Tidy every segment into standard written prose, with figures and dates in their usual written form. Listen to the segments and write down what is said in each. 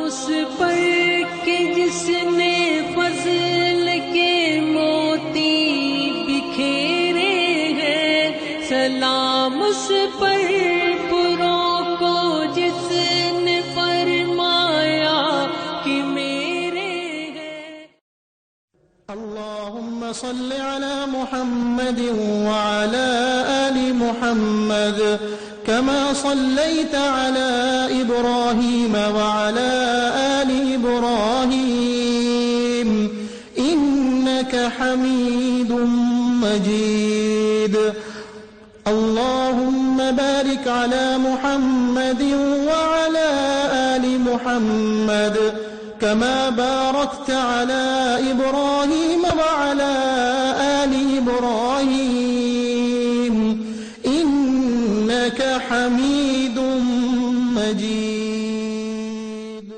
اس پر کہ جس نے فضل کے موتی بکھیرے ہیں، سلام اس پر پروں کو جس نے فرمایا کہ میرے ہیں۔ اللهم صل على محمد وعلى آل محمد كما صليت على إبراهيم وعلى آل إبراهيم إنك حميد مجيد اللهم بارك على محمد وعلى آل محمد كما باركت على إبراهيم وعلى آل إبراهيم إنك حميد مجيد۔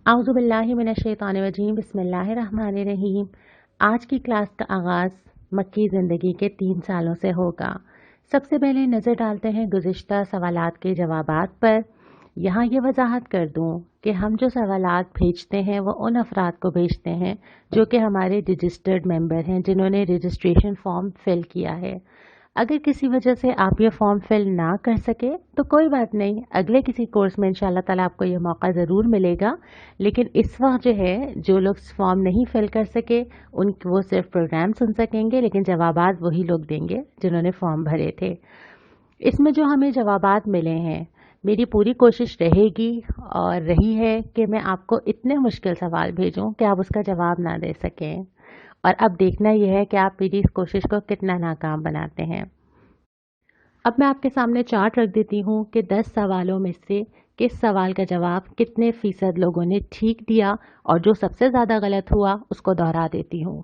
اعوذ باللہ من الشیطان الرجیم، بسم اللہ الرحمن الرحیم۔ آج کی کلاس کا آغاز مکی زندگی کے 3 سالوں سے ہوگا۔ سب سے پہلے نظر ڈالتے ہیں گزشتہ سوالات کے جوابات پر۔ یہاں یہ وضاحت کر دوں کہ ہم جو سوالات بھیجتے ہیں وہ ان افراد کو بھیجتے ہیں جو کہ ہمارے رجسٹرڈ ممبر ہیں، جنہوں نے رجسٹریشن فارم فل کیا ہے۔ اگر کسی وجہ سے آپ یہ فارم فل نہ کر سکے تو کوئی بات نہیں، اگلے کسی کورس میں انشاءاللہ تعالیٰ آپ کو یہ موقع ضرور ملے گا، لیکن اس وقت جو ہے جو لوگ فارم نہیں فل کر سکے وہ صرف پروگرام سن سکیں گے، لیکن جوابات وہی لوگ دیں گے جنہوں نے فارم بھرے تھے۔ اس میں جو ہمیں جوابات ملے ہیں، میری پوری کوشش رہے گی اور رہی ہے کہ میں آپ کو اتنے مشکل سوال بھیجوں کہ آپ اس کا جواب نہ دے سکیں، اور اب دیکھنا یہ ہے کہ آپ میری اس کوشش کو کتنا ناکام بناتے ہیں۔ اب میں آپ کے سامنے چارٹ رکھ دیتی ہوں کہ 10 سوالوں میں سے کس سوال کا جواب کتنے فیصد لوگوں نے ٹھیک دیا، اور جو سب سے زیادہ غلط ہوا اس کو دہرا دیتی ہوں۔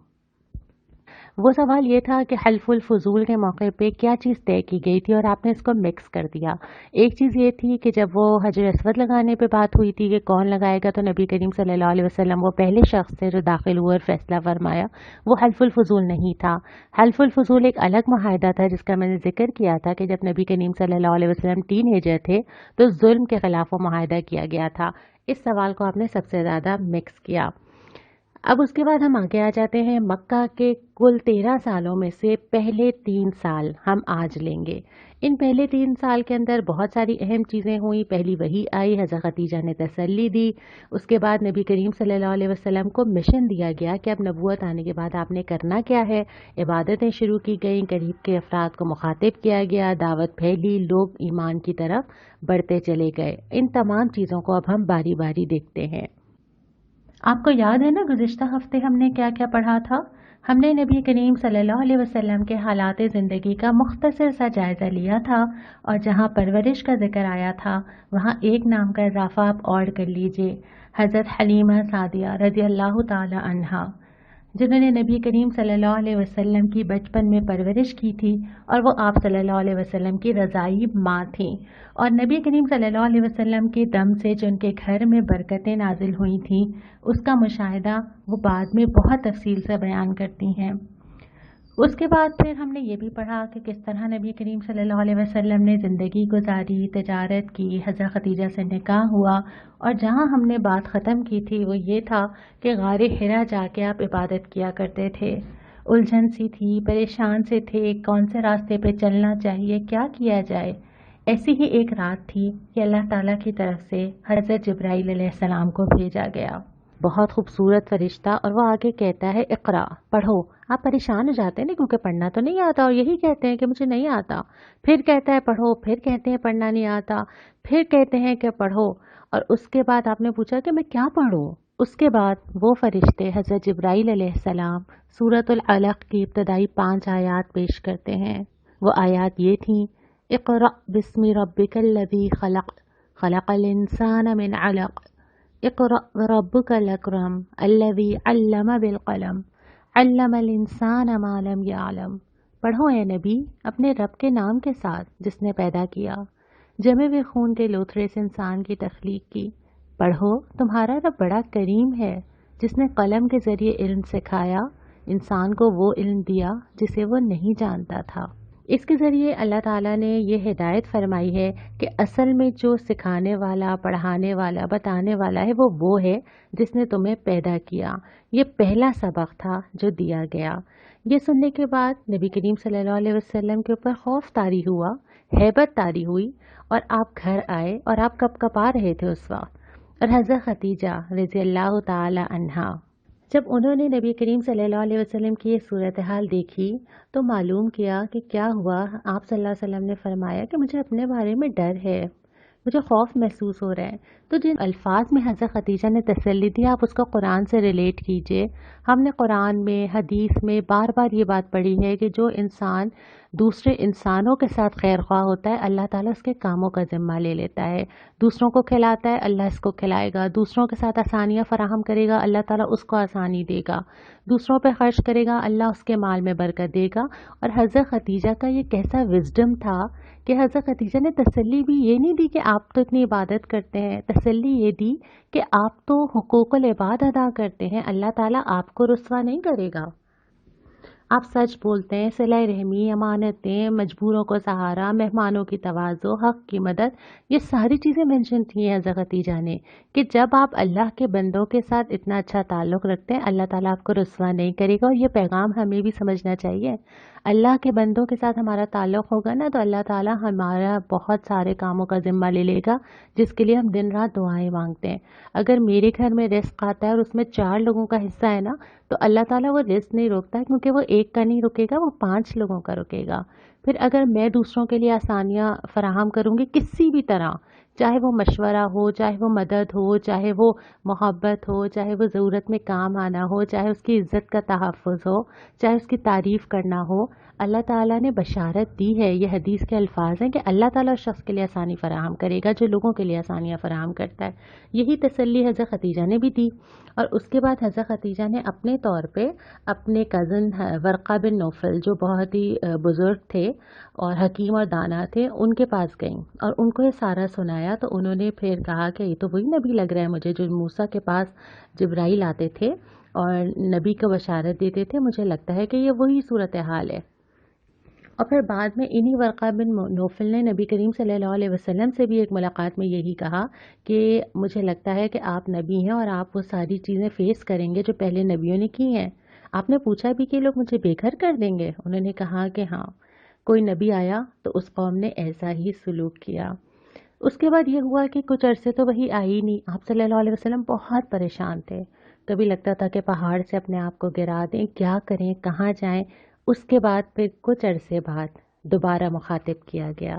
وہ سوال یہ تھا کہ حلف الفضول کے موقع پہ کیا چیز طے کی گئی تھی اور آپ نے اس کو مکس کر دیا۔ ایک چیز یہ تھی کہ جب وہ حجر اسود لگانے پہ بات ہوئی تھی کہ کون لگائے گا، تو نبی کریم صلی اللہ علیہ وسلم وہ پہلے شخص تھے جو داخل ہوئے اور فیصلہ فرمایا، وہ حلف الفضول نہیں تھا۔ حلف الفضول ایک الگ معاہدہ تھا جس کا میں نے ذکر کیا تھا کہ جب نبی کریم صلی اللہ علیہ وسلم ٹین ایجر تھے تو ظلم کے خلاف وہ معاہدہ کیا گیا تھا۔ اس سوال کو آپ نے سب سے زیادہ مکس کیا۔ اب اس کے بعد ہم آگے آ جاتے ہیں، مکہ کے کل 13 سالوں میں سے پہلے 3 سال ہم آج لیں گے۔ ان پہلے 3 سال کے اندر بہت ساری اہم چیزیں ہوئیں۔ پہلی وحی آئی، حضرت خدیجہ نے تسلی دی، اس کے بعد نبی کریم صلی اللہ علیہ وسلم کو مشن دیا گیا کہ اب نبوت آنے کے بعد آپ نے کرنا کیا ہے۔ عبادتیں شروع کی گئیں، قریب کے افراد کو مخاطب کیا گیا، دعوت پھیلی، لوگ ایمان کی طرف بڑھتے چلے گئے۔ ان تمام چیزوں کو اب ہم باری باری دیکھتے ہیں۔ آپ کو یاد ہے نا گزشتہ ہفتے ہم نے کیا کیا پڑھا تھا؟ ہم نے نبی کریم صلی اللہ علیہ وسلم کے حالات زندگی کا مختصر سا جائزہ لیا تھا، اور جہاں پرورش کا ذکر آیا تھا وہاں ایک نام کا اضافہ آپ اور کر لیجئے، حضرت حلیمہ سعدیہ رضی اللہ تعالی عنہا، جنہوں نے نبی کریم صلی اللہ علیہ وسلم کی بچپن میں پرورش کی تھی، اور وہ آپ صلی اللہ علیہ وسلم کی رضائی ماں تھیں، اور نبی کریم صلی اللہ علیہ وسلم کے دم سے جو ان کے گھر میں برکتیں نازل ہوئی تھیں اس کا مشاہدہ وہ بعد میں بہت تفصیل سے بیان کرتی ہیں۔ اس کے بعد پھر ہم نے یہ بھی پڑھا کہ کس طرح نبی کریم صلی اللہ علیہ وسلم نے زندگی گزاری، تجارت کی، حضرت خدیجہ سے نکاح ہوا، اور جہاں ہم نے بات ختم کی تھی وہ یہ تھا کہ غار حرا جا کے آپ عبادت کیا کرتے تھے۔ الجھن سی تھی، پریشان سے تھے، کون سے راستے پہ چلنا چاہیے، کیا کیا جائے۔ ایسی ہی ایک رات تھی کہ اللہ تعالیٰ کی طرف سے حضرت جبرائیل علیہ السلام کو بھیجا گیا، بہت خوبصورت فرشتہ، اور وہ آگے کہتا ہے اقرا، پڑھو۔ آپ پریشان ہو جاتے ہیں نا کیونکہ پڑھنا تو نہیں آتا، اور یہی کہتے ہیں کہ مجھے نہیں آتا، پھر کہتا ہے پڑھو، پھر کہتے ہیں پڑھنا نہیں آتا، پھر کہتے ہیں کہ پڑھو، اور اس کے بعد آپ نے پوچھا کہ میں کیا پڑھوں۔ اس کے بعد وہ فرشتے حضرت جبرائیل علیہ السلام سورۃ العلق کی ابتدائی 5 آیات پیش کرتے ہیں۔ وہ آیات یہ تھیں، اقرأ بسم ربک الذی خلق، خلق الانسان من علق، اقرأ وربک الاکرم الذی علم بالقلم، علم الانسان ما لم یعلم۔ پڑھو اے نبی اپنے رب کے نام کے ساتھ جس نے پیدا کیا، جمے ہوئے خون کے لوتھڑے سے انسان کی تخلیق کی۔ پڑھو تمہارا رب بڑا کریم ہے جس نے قلم کے ذریعے علم سکھایا، انسان کو وہ علم دیا جسے وہ نہیں جانتا تھا۔ اس کے ذریعے اللہ تعالیٰ نے یہ ہدایت فرمائی ہے کہ اصل میں جو سکھانے والا، پڑھانے والا، بتانے والا ہے وہ ہے جس نے تمہیں پیدا کیا۔ یہ پہلا سبق تھا جو دیا گیا۔ یہ سننے کے بعد نبی کریم صلی اللہ علیہ وسلم کے اوپر خوف طاری ہوا، ہیبت طاری ہوئی، اور آپ گھر آئے اور آپ کب کپا رہے تھے اس وقت۔ اور حضرت خدیجہ رضی اللہ تعالی عنہا جب انہوں نے نبی کریم صلی اللہ علیہ وسلم کی یہ صورتحال دیکھی تو معلوم کیا کہ کیا ہوا۔ آپ صلی اللہ علیہ وسلم نے فرمایا کہ مجھے اپنے بارے میں ڈر ہے، مجھے خوف محسوس ہو رہا ہے۔ تو جن الفاظ میں حضرت خدیجہ نے تسلی دی آپ اس کو قرآن سے ریلیٹ کیجئے۔ ہم نے قرآن میں، حدیث میں بار بار یہ بات پڑھی ہے کہ جو انسان دوسرے انسانوں کے ساتھ خیر خواہ ہوتا ہے، اللہ تعالیٰ اس کے کاموں کا ذمہ لے لیتا ہے۔ دوسروں کو کھلاتا ہے، اللہ اس کو کھلائے گا۔ دوسروں کے ساتھ آسانیاں فراہم کرے گا، اللہ تعالیٰ اس کو آسانی دے گا۔ دوسروں پہ خرچ کرے گا، اللہ اس کے مال میں برکت دے گا۔ اور حضرت خدیجہ کا یہ کیسا وزڈم تھا کہ حضرت خدیجہ نے تسلی بھی یہ نہیں دی کہ آپ تو اتنی عبادت کرتے ہیں، تسلی یہ دی کہ آپ تو حقوق العباد ادا کرتے ہیں، اللہ تعالیٰ آپ کو رسوا نہیں کرے گا۔ آپ سچ بولتے ہیں، صلہ رحمی، امانتیں، مجبوروں کو سہارا، مہمانوں کی تواضع، حق کی مدد، یہ ساری چیزیں مینشن کی ہیں حضرت خدیجہ نے کہ جب آپ اللہ کے بندوں کے ساتھ اتنا اچھا تعلق رکھتے ہیں، اللہ تعالیٰ آپ کو رسوا نہیں کرے گا۔ اور یہ پیغام ہمیں بھی سمجھنا چاہیے۔ اللہ کے بندوں کے ساتھ ہمارا تعلق ہوگا نا تو اللہ تعالیٰ ہمارا بہت سارے کاموں کا ذمہ لے لے گا جس کے لیے ہم دن رات دعائیں مانگتے ہیں۔ اگر میرے گھر میں رزق آتا ہے اور اس میں 4 لوگوں کا حصہ ہے نا تو اللہ تعالیٰ وہ رزق نہیں روکتا کیونکہ وہ ایک کا نہیں رکے گا، وہ 5 لوگوں کا رکے گا۔ پھر اگر میں دوسروں کے لیے آسانیاں فراہم کروں گی کسی بھی طرح، چاہے وہ مشورہ ہو، چاہے وہ مدد ہو، چاہے وہ محبت ہو، چاہے وہ ضرورت میں کام آنا ہو، چاہے اس کی عزت کا تحفظ ہو، چاہے اس کی تعریف کرنا ہو، اللہ تعالیٰ نے بشارت دی ہے۔ یہ حدیث کے الفاظ ہیں کہ اللہ تعالیٰ اس شخص کے لیے آسانی فراہم کرے گا جو لوگوں کے لیے آسانیاں فراہم کرتا ہے۔ یہی تسلی حضرت خدیجہ نے بھی دی۔ اور اس کے بعد حضرت خدیجہ نے اپنے طور پہ اپنے کزن ورقہ بن نوفل جو بہت ہی بزرگ تھے اور حکیم اور دانا تھے، ان کے پاس گئیں اور ان کو یہ سارا سنایا۔ تو انہوں نے پھر کہا کہ یہ تو وہی نبی لگ رہا ہے مجھے جو موسیٰ کے پاس جبرائیل آتے تھے اور نبی کو بشارت دیتے تھے، مجھے لگتا ہے کہ یہ وہی صورتحال ہے۔ اور پھر بعد میں انہی ورقہ بن نوفل نے نبی کریم صلی اللہ علیہ وسلم سے بھی ایک ملاقات میں یہی کہا کہ مجھے لگتا ہے کہ آپ نبی ہیں اور آپ وہ ساری چیزیں فیس کریں گے جو پہلے نبیوں نے کی ہیں۔ آپ نے پوچھا بھی کہ لوگ مجھے بے گھر کر دیں گے؟ انہوں نے کہا کہ ہاں، کوئی نبی آیا تو اس قوم نے ایسا ہی سلوک کیا۔ اس کے بعد یہ ہوا کہ کچھ عرصے تو وہی آئی نہیں۔ آپ صلی اللہ علیہ وسلم بہت پریشان تھے، کبھی لگتا تھا کہ پہاڑ سے اپنے آپ کو گرا دیں، کیا کریں، کہاں جائیں۔ اس کے بعد پھر کچھ عرصے بعد دوبارہ مخاطب کیا گیا۔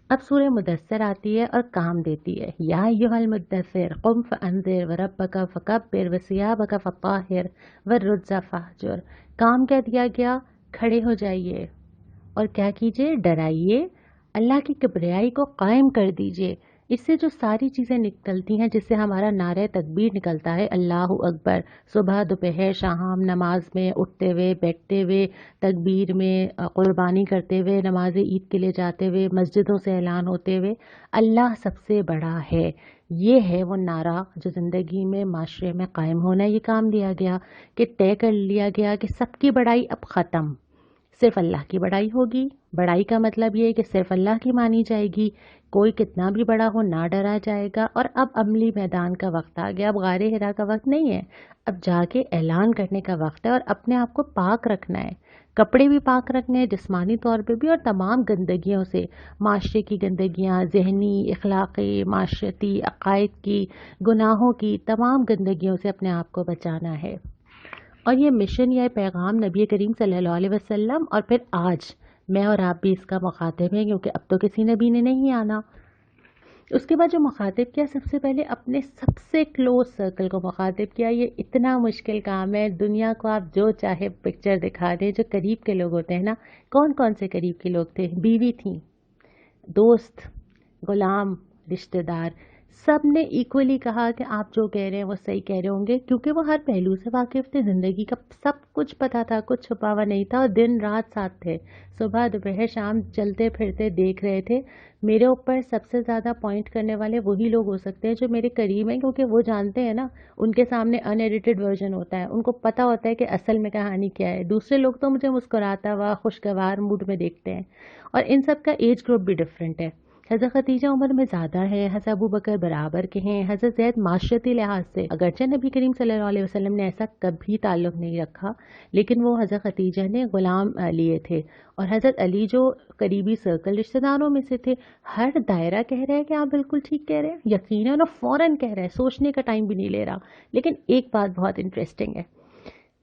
اب سورہ مدثر آتی ہے اور کام دیتی ہے، یا ایھا المدثر قم فانذر وربک فکبر وثیابک فطہر والرجز فاہجر۔ کام کیا دیا گیا؟ کھڑے ہو جائیے اور کیا کیجئے؟ ڈرائیے، اللہ کی کبریائی کو قائم کر دیجئے۔ اس سے جو ساری چیزیں نکلتی ہیں، جس سے ہمارا نعرہ تکبیر نکلتا ہے، اللہ اکبر، صبح دوپہر شام، نماز میں اٹھتے ہوئے، بیٹھتے ہوئے، تکبیر میں، قربانی کرتے ہوئے، نماز عید کے لیے جاتے ہوئے، مسجدوں سے اعلان ہوتے ہوئے، اللہ سب سے بڑا ہے، یہ ہے وہ نعرہ جو زندگی میں، معاشرے میں قائم ہونا ہے۔ یہ کام دیا گیا کہ طے کر لیا گیا کہ سب کی بڑائی اب ختم، صرف اللہ کی بڑائی ہوگی۔ بڑائی کا مطلب یہ ہے کہ صرف اللہ کی مانی جائے گی، کوئی کتنا بھی بڑا ہو نہ ڈرا جائے گا۔ اور اب عملی میدان کا وقت آ گیا، اب غار حرا کا وقت نہیں ہے، اب جا کے اعلان کرنے کا وقت ہے اور اپنے آپ کو پاک رکھنا ہے، کپڑے بھی پاک رکھنے ہیں جسمانی طور پہ بھی، اور تمام گندگیوں سے، معاشرے کی گندگیاں، ذہنی، اخلاقی، معاشرتی، عقائد کی، گناہوں کی، تمام گندگیوں سے اپنے آپ کو بچانا ہے۔ اور یہ مشن یا پیغام نبی کریم صلی اللہ علیہ وسلم اور پھر آج میں اور آپ بھی اس کا مخاطب ہیں، کیونکہ اب تو کسی نبی نے نہیں آنا۔ اس کے بعد جو مخاطب کیا، سب سے پہلے اپنے سب سے کلوز سرکل کو مخاطب کیا۔ یہ اتنا مشکل کام ہے، دنیا کو آپ جو چاہے پکچر دکھا دیں، جو قریب کے لوگ ہوتے ہیں نا، کون کون سے قریب کے لوگ تھے؟ بیوی تھیں، دوست، غلام، رشتہ دار، سب نے ایکولی کہا کہ آپ جو کہہ رہے ہیں وہ صحیح کہہ رہے ہوں گے، کیونکہ وہ ہر پہلو سے واقف تھے، زندگی کا سب کچھ پتہ تھا، کچھ چھپا ہوا نہیں تھا، اور دن رات ساتھ تھے، صبح دوپہر شام چلتے پھرتے دیکھ رہے تھے میرے اوپر سب سے زیادہ پوائنٹ کرنے والے وہی لوگ ہو سکتے ہیں جو میرے قریب ہیں، کیونکہ وہ جانتے ہیں نا، ان کے سامنے ان ایڈیٹڈ ورژن ہوتا ہے، ان کو پتہ ہوتا ہے کہ اصل میں کہانی کیا ہے۔ دوسرے لوگ تو مجھے مسکراتا ہوا خوشگوار موڈ میں دیکھتے ہیں، اور ان سب کا ایج گروپ بھی ڈفرینٹ ہے۔ حضرت خدیجہ عمر میں زیادہ ہے، حضرت ابو بکر برابر کے ہیں، حضرت زید معاشرتی لحاظ سے اگرچہ نبی کریم صلی اللہ علیہ وسلم نے ایسا کبھی تعلق نہیں رکھا، لیکن وہ حضرت خدیجہ نے غلام لیے تھے، اور حضرت علی جو قریبی سرکل رشتہ داروں میں سے تھے، ہر دائرہ کہہ رہا ہے کہ آپ بالکل ٹھیک کہہ رہے ہیں، یقیناً اور فوراً کہہ رہا ہے، سوچنے کا ٹائم بھی نہیں لے رہا۔ لیکن ایک بات بہت انٹرسٹنگ ہے،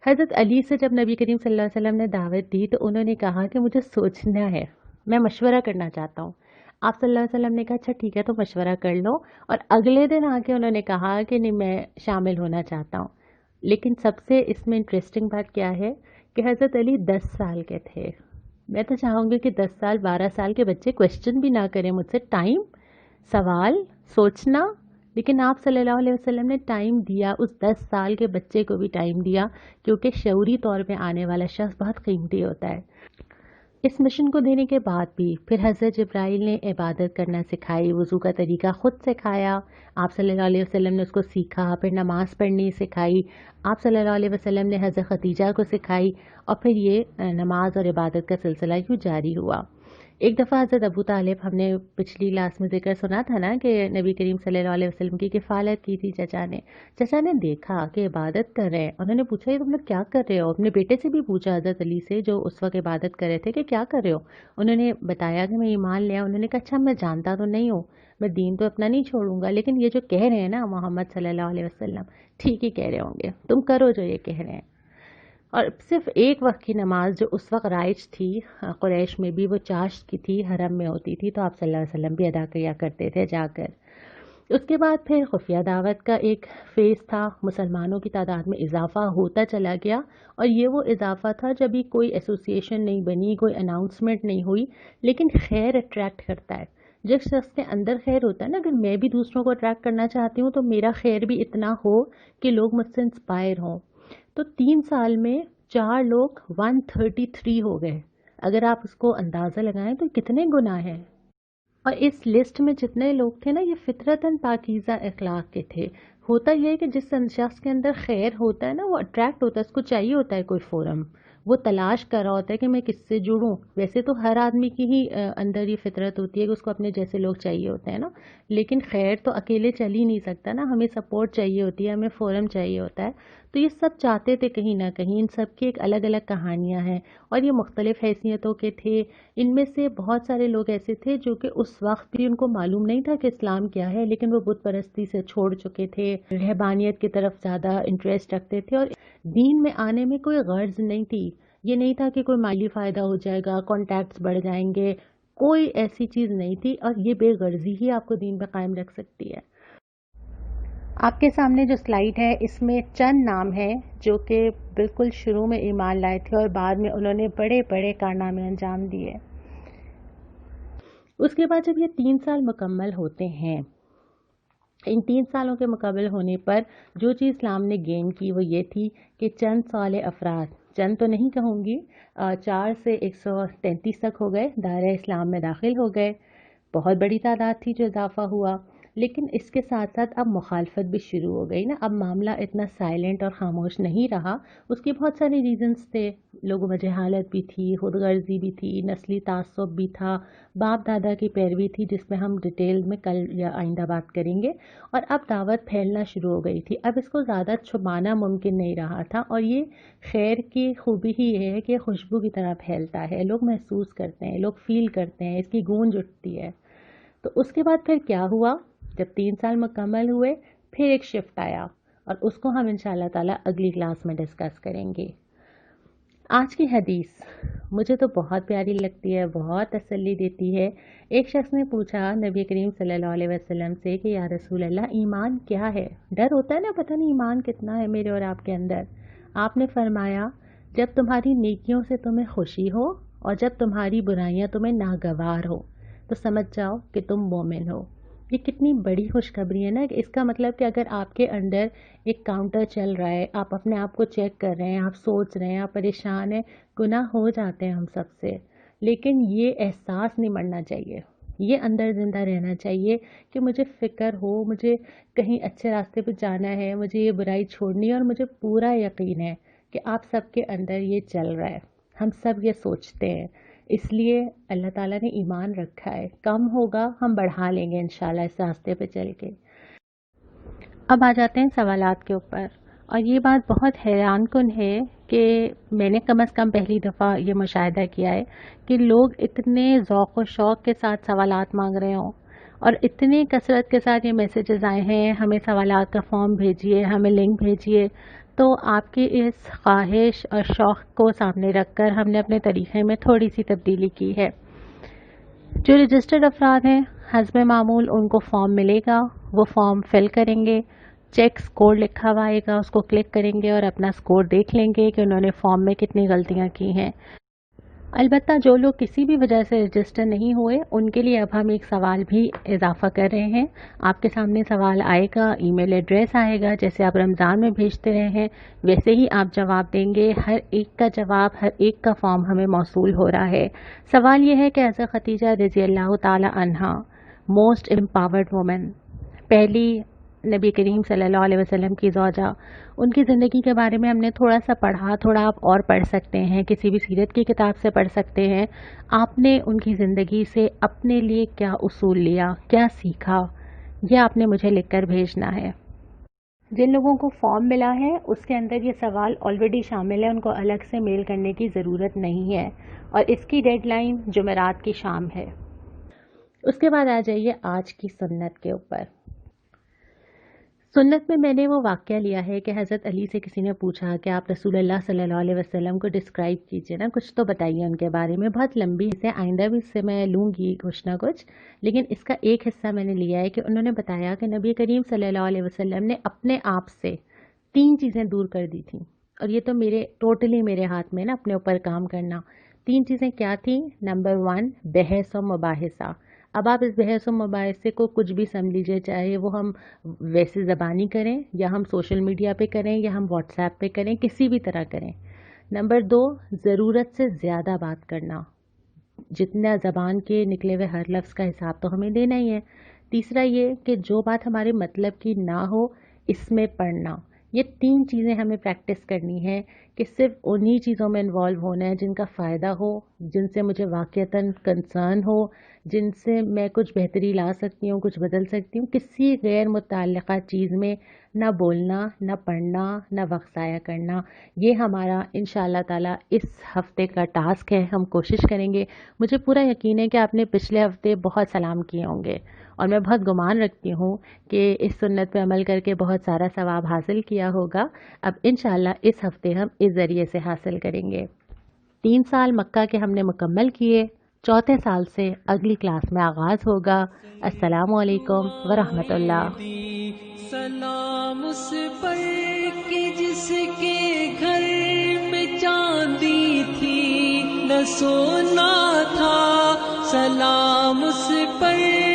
حضرت علی سے جب نبی کریم صلی اللہ علیہ وسلم نے دعوت دی تو انہوں نے کہا کہ مجھے سوچنا ہے، میں مشورہ کرنا چاہتا ہوں۔ آپ صلی اللہ علیہ وسلم نے کہا اچھا ٹھیک ہے تو مشورہ کر لو، اور اگلے دن آ کے انہوں نے کہا کہ نہیں میں شامل ہونا چاہتا ہوں۔ لیکن سب سے اس میں انٹرسٹنگ بات کیا ہے کہ حضرت علی 10 سال کے تھے۔ میں تو چاہوں گی کہ 10 سال 12 سال کے بچے کویسچن بھی نہ کریں مجھ سے، ٹائم، سوال، سوچنا، لیکن آپ صلی اللہ علیہ وسلم نے ٹائم دیا، اس 10 سال کے بچے کو بھی ٹائم دیا، کیونکہ شعوری طور پہ آنے والا شخص بہت قیمتی ہوتا ہے۔ اس مشن کو دینے کے بعد بھی پھر حضرت جبرائیل نے عبادت کرنا سکھائی، وضو کا طریقہ خود سکھایا، آپ صلی اللہ علیہ وسلم نے اس کو سیکھا، پھر نماز پڑھنی سکھائی، آپ صلی اللہ علیہ وسلم نے حضرت خدیجہ کو سکھائی، اور پھر یہ نماز اور عبادت کا سلسلہ یوں جاری ہوا۔ ایک دفعہ حضرت ابو طالب، ہم نے پچھلی کلاس میں ذکر سنا تھا نا کہ نبی کریم صلی اللہ علیہ وسلم کی کفالت کی تھی چچا نے دیکھا کہ عبادت کر رہے ہیں، انہوں نے پوچھا یہ تم لوگ کیا کر رہے ہو؟ اپنے بیٹے سے بھی پوچھا حضرت علی سے جو اس وقت عبادت کر رہے تھے کہ کیا کر رہے ہو؟ انہوں نے بتایا کہ میں ایمان لیا۔ انہوں نے کہا اچھا میں جانتا تو نہیں ہوں، میں دین تو اپنا نہیں چھوڑوں گا، لیکن یہ جو کہہ رہے ہیں نا محمد صلی اللہ علیہ وسلم ٹھیک ہی کہہ رہے ہوں گے، تم کرو جو یہ کہہ رہے ہیں۔ اور صرف ایک وقت کی نماز جو اس وقت رائج تھی قریش میں بھی، وہ چاشت کی تھی، حرم میں ہوتی تھی، تو آپ صلی اللہ علیہ وسلم بھی ادا کیا کرتے تھے جا کر۔ اس کے بعد پھر خفیہ دعوت کا ایک فیز تھا، مسلمانوں کی تعداد میں اضافہ ہوتا چلا گیا، اور یہ وہ اضافہ تھا جب بھی کوئی ایسوسیشن نہیں بنی، کوئی اناؤنسمنٹ نہیں ہوئی، لیکن خیر اٹریکٹ کرتا ہے۔ جس شخص کے اندر خیر ہوتا ہے نا، اگر میں بھی دوسروں کو اٹریکٹ کرنا چاہتی ہوں تو میرا خیر بھی اتنا ہو کہ لوگ مجھ سے انسپائر ہوں۔ تو 3 سال میں 4 لوگ 133 ہو گئے، اگر آپ اس کو اندازہ لگائیں تو کتنے گناہ ہیں۔ اور اس لسٹ میں جتنے لوگ تھے نا، یہ فطرتاً پاکیزہ اخلاق کے تھے۔ ہوتا یہ ہے کہ جس شخص کے اندر خیر ہوتا ہے نا، وہ اٹریکٹ ہوتا ہے، اس کو چاہیے ہوتا ہے کوئی فورم، وہ تلاش کر رہا ہوتا ہے کہ میں کس سے جڑوں۔ ویسے تو ہر آدمی کی ہی اندر یہ فطرت ہوتی ہے کہ اس کو اپنے جیسے لوگ چاہیے ہوتے ہیں نا، لیکن خیر تو اکیلے چل ہی نہیں سکتا نا، ہمیں سپورٹ چاہیے ہوتی ہے، ہمیں فورم چاہیے ہوتا ہے۔ تو یہ سب چاہتے تھے کہیں نہ کہیں، ان سب کی ایک الگ الگ کہانیاں ہیں، اور یہ مختلف حیثیتوں کے تھے۔ ان میں سے بہت سارے لوگ ایسے تھے جو کہ اس وقت بھی ان کو معلوم نہیں تھا کہ اسلام کیا ہے، لیکن وہ بت پرستی سے چھوڑ چکے تھے، رہبانیت کی طرف زیادہ انٹرسٹ رکھتے تھے، اور دین میں آنے میں کوئی غرض نہیں تھی۔ یہ نہیں تھا کہ کوئی مالی فائدہ ہو جائے گا، کانٹیکٹس بڑھ جائیں گے، کوئی ایسی چیز نہیں تھی، اور یہ بے غرضی ہی آپ کو دین پہ قائم رکھ سکتی ہے۔ آپ کے سامنے جو سلائیڈ ہے اس میں چند نام ہیں جو کہ بالکل شروع میں ایمان لائے تھے اور بعد میں انہوں نے بڑے بڑے کارنامے انجام دیے۔ اس کے بعد جب یہ 3 سال مکمل ہوتے ہیں، ان 3 سالوں کے مکمل ہونے پر جو چیز اسلام نے گین کی وہ یہ تھی کہ چند سال افراد، چند تو نہیں کہوں گی، 4 سے 133 تک ہو گئے، دائرہ اسلام میں داخل ہو گئے۔ بہت بڑی تعداد تھی جو اضافہ ہوا، لیکن اس کے ساتھ ساتھ اب مخالفت بھی شروع ہو گئی نا، اب معاملہ اتنا سائلنٹ اور خاموش نہیں رہا۔ اس کے بہت سارے ریزنز تھے، لوگوں میں جہالت بھی تھی، خود غرضی بھی تھی، نسلی تعصب بھی تھا، باپ دادا کی پیروی تھی جس میں ہم ڈیٹیل میں کل یا آئندہ بات کریں گے، اور اب دعوت پھیلنا شروع ہو گئی تھی۔ اب اس کو زیادہ چھپانا ممکن نہیں رہا تھا، اور یہ خیر کی خوبی ہی یہ ہے کہ خوشبو کی طرح پھیلتا ہے، لوگ محسوس کرتے ہیں، لوگ فیل کرتے ہیں، اس کی گونج اٹھتی ہے۔ تو اس کے بعد پھر کیا ہوا، جب 3 سال مکمل ہوئے پھر ایک شفٹ آیا، اور اس کو ہم انشاءاللہ تعالیٰ اگلی کلاس میں ڈسکس کریں گے۔ آج کی حدیث مجھے تو بہت پیاری لگتی ہے، بہت تسلی دیتی ہے۔ ایک شخص نے پوچھا نبی کریم صلی اللہ علیہ وسلم سے کہ یا رسول اللہ ایمان کیا ہے؟ ڈر ہوتا ہے نا، پتہ نہیں ایمان کتنا ہے میرے اور آپ کے اندر۔ آپ نے فرمایا جب تمہاری نیکیوں سے تمہیں خوشی ہو اور جب تمہاری برائیاں تمہیں ناگوار ہو تو سمجھ جاؤ کہ تم مومن ہو۔ یہ کتنی بڑی خوشخبری ہے نا، کہ اس کا مطلب کہ اگر آپ کے اندر ایک کاؤنٹر چل رہا ہے، آپ اپنے آپ کو چیک کر رہے ہیں، آپ سوچ رہے ہیں، آپ پریشان ہیں، گناہ ہو جاتے ہیں ہم سب سے، لیکن یہ احساس نہیں مرنا چاہیے، یہ اندر زندہ رہنا چاہیے کہ مجھے فکر ہو، مجھے کہیں اچھے راستے پہ جانا ہے، مجھے یہ برائی چھوڑنی ہے، اور مجھے پورا یقین ہے کہ آپ سب کے اندر یہ چل رہا ہے، ہم سب یہ سوچتے ہیں، اس لیے اللہ تعالیٰ نے ایمان رکھا ہے، کم ہوگا ہم بڑھا لیں گے انشاءاللہ اس راستے پہ چل کے۔ اب آ جاتے ہیں سوالات کے اوپر، اور یہ بات بہت حیران کن ہے کہ میں نے کم از کم پہلی دفعہ یہ مشاہدہ کیا ہے کہ لوگ اتنے ذوق و شوق کے ساتھ سوالات مانگ رہے ہوں، اور اتنی کثرت کے ساتھ یہ میسیجز آئے ہیں ہمیں سوالات کا فارم بھیجیے، ہمیں لنک بھیجیے۔ تو آپ کی اس خواہش اور شوق کو سامنے رکھ کر ہم نے اپنے طریقے میں تھوڑی سی تبدیلی کی ہے۔ جو رجسٹرڈ افراد ہیں حسب معمول ان کو فارم ملے گا، وہ فارم فل کریں گے، چیک سکور لکھا ہوا آئے گا، اس کو کلک کریں گے اور اپنا سکور دیکھ لیں گے کہ انہوں نے فارم میں کتنی غلطیاں کی ہیں۔ البتہ جو لوگ کسی بھی وجہ سے رجسٹر نہیں ہوئے ان کے لیے اب ہم ایک سوال بھی اضافہ کر رہے ہیں۔ آپ کے سامنے سوال آئے گا، ای میل ایڈریس آئے گا، جیسے آپ رمضان میں بھیجتے رہے ہیں ویسے ہی آپ جواب دیں گے۔ ہر ایک کا جواب، ہر ایک کا فارم ہمیں موصول ہو رہا ہے۔ سوال یہ ہے کہ حضرت خدیجہ رضی اللہ تعالی عنہا موسٹ امپاورڈ وومن، پہلی نبی کریم صلی اللہ علیہ وسلم کی زوجہ، ان کی زندگی کے بارے میں ہم نے تھوڑا سا پڑھا، تھوڑا آپ اور پڑھ سکتے ہیں، کسی بھی سیرت کی کتاب سے پڑھ سکتے ہیں۔ آپ نے ان کی زندگی سے اپنے لیے کیا اصول لیا، کیا سیکھا، یہ آپ نے مجھے لکھ کر بھیجنا ہے۔ جن لوگوں کو فارم ملا ہے اس کے اندر یہ سوال آلریڈی شامل ہے، ان کو الگ سے میل کرنے کی ضرورت نہیں ہے، اور اس کی ڈیڈ لائن جمعرات کی شام ہے۔ اس کے بعد آ جائیے آج کی سنت کے اوپر۔ سنت میں میں نے وہ واقعہ لیا ہے کہ حضرت علی سے کسی نے پوچھا کہ آپ رسول اللہ صلی اللہ علیہ وسلم کو ڈسکرائب کیجئے نا، کچھ تو بتائیے ان کے بارے میں۔ بہت لمبی ہے، آئندہ بھی اس سے میں لوں گی کچھ نہ کچھ، لیکن اس کا ایک حصہ میں نے لیا ہے کہ انہوں نے بتایا کہ نبی کریم صلی اللہ علیہ وسلم نے اپنے آپ سے 3 چیزیں دور کر دی تھیں، اور یہ تو ٹوٹلی میرے ہاتھ میں نا اپنے اوپر کام کرنا۔ 3 چیزیں کیا تھیں؟ نمبر 1 بحث و مباحثہ۔ اب آپ اس بحث و مباحثے کو کچھ بھی سمجھ لیجیے، چاہے وہ ہم ویسے زبانی کریں یا ہم سوشل میڈیا پہ کریں یا ہم واٹس ایپ پہ کریں، کسی بھی طرح کریں۔ نمبر 2 ضرورت سے زیادہ بات کرنا، جتنا زبان کے نکلے ہوئے ہر لفظ کا حساب تو ہمیں دینا ہی ہے۔ تیسرا یہ کہ جو بات ہمارے مطلب کی نہ ہو اس میں پڑھنا۔ یہ 3 چیزیں ہمیں پریکٹس کرنی ہے کہ صرف انہی چیزوں میں انوالو ہونا ہے جن کا فائدہ ہو، جن سے مجھے واقعتاً کنسرن ہو، جن سے میں کچھ بہتری لا سکتی ہوں، کچھ بدل سکتی ہوں۔ کسی غیر متعلقہ چیز میں نہ بولنا، نہ پڑھنا، نہ وقت ضائع کرنا۔ یہ ہمارا انشاءاللہ تعالیٰ اس ہفتے کا ٹاسک ہے، ہم کوشش کریں گے۔ مجھے پورا یقین ہے کہ آپ نے پچھلے ہفتے بہت سلام کیے ہوں گے، اور میں بہت گمان رکھتی ہوں کہ اس سنت پہ عمل کر کے بہت سارا ثواب حاصل کیا ہوگا۔ اب انشاءاللہ اس ہفتے ہم اس ذریعے سے حاصل کریں گے۔ 3 سال مکہ کے ہم نے مکمل کیے، 4تھے سال سے اگلی کلاس میں آغاز ہوگا۔ السلام علیکم ورحمۃ اللہ۔ سلام اس پر کہ جس کے گھر میں چاندی تھی نہ سونا تھا، سلام اس پر